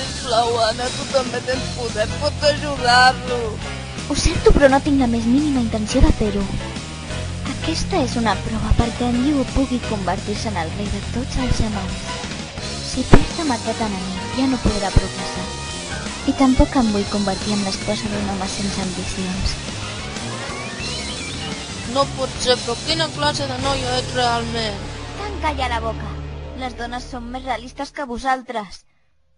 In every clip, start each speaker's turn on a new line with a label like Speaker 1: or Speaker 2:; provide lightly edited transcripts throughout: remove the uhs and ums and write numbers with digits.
Speaker 1: Sisplau, Anna, tu també tens poder, pots ajudar-lo.
Speaker 2: Ho sento, però no tinc la més mínima intenció de fer-ho. Aquesta és una prova perquè en Yu pugui convertir-se en el rei de tots els xamans. Si perd amb aquest enemic, ja no podrà progressar. I tampoc em vull convertir en l'esposa d'un home sense ambicions.
Speaker 1: No pot ser, però quina classe de noia ets realment?
Speaker 2: Tanca ja la boca. Les dones són més realistes que vosaltres.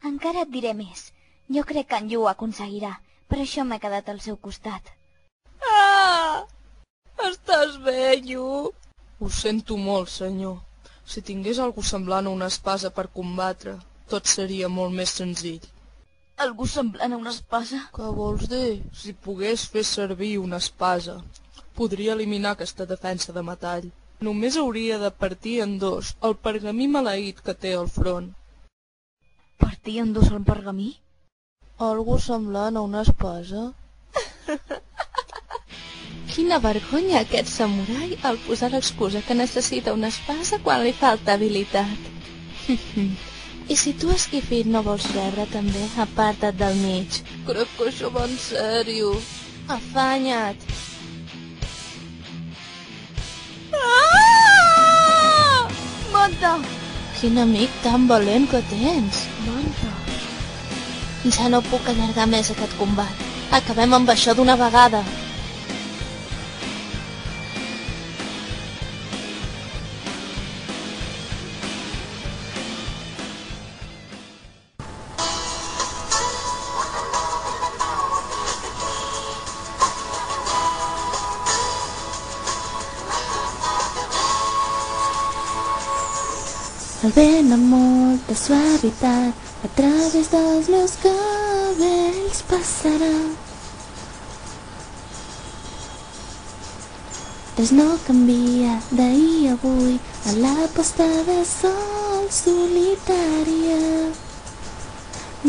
Speaker 2: Encara et diré més. Jo crec que en Yu ho aconseguirà. Per això m'he quedat al seu costat.
Speaker 1: Ah! Estàs bé, Yu? Ho sento molt, senyor. Si tingués algú semblant a una espasa per combatre, tot seria molt més senzill. Algú semblant a una espasa? Què vols dir? Si pogués fer servir una espasa, podria eliminar aquesta defensa de metall. Només hauria de partir en dos el pergamí maleït que té al front. Partir en dos el pergamí? Algú semblant a una espasa?
Speaker 3: Quina vergonya aquest samurai al posar l'excusa que necessita una espasa quan li falta habilitat. I si tu, esquifit, no vols rebre també, aparta't del mig.
Speaker 1: Crec que això va en sèrio.
Speaker 3: Afanya't.
Speaker 1: Ah!
Speaker 2: Manta!
Speaker 3: Quin amic tan valent que tens.
Speaker 2: Manta!
Speaker 3: Ja no puc allargar més aquest combat. Acabem amb això d'una vegada.
Speaker 4: El vent amb molta suavitat a través dels meus cabells passarà. Res no canvia d'ahir a avui a la posta de sol solitària.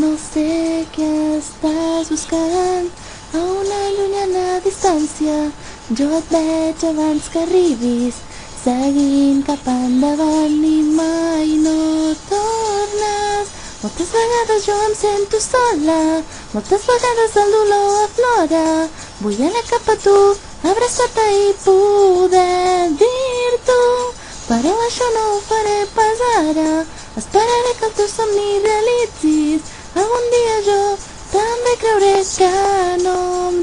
Speaker 4: No sé què estàs buscant a una llunyana distància. Jo et veig abans que arribis, seguint cap endavant i mai no tornes. Moltes vegades jo em sento sola, moltes vegades el dolor aflora. Vull anar cap a tu, abraçar-te i poder dir-t'ho, però això no ho faré pas ara. Esperaré que el teu somni realitzis. Algun dia jo també creuré que no em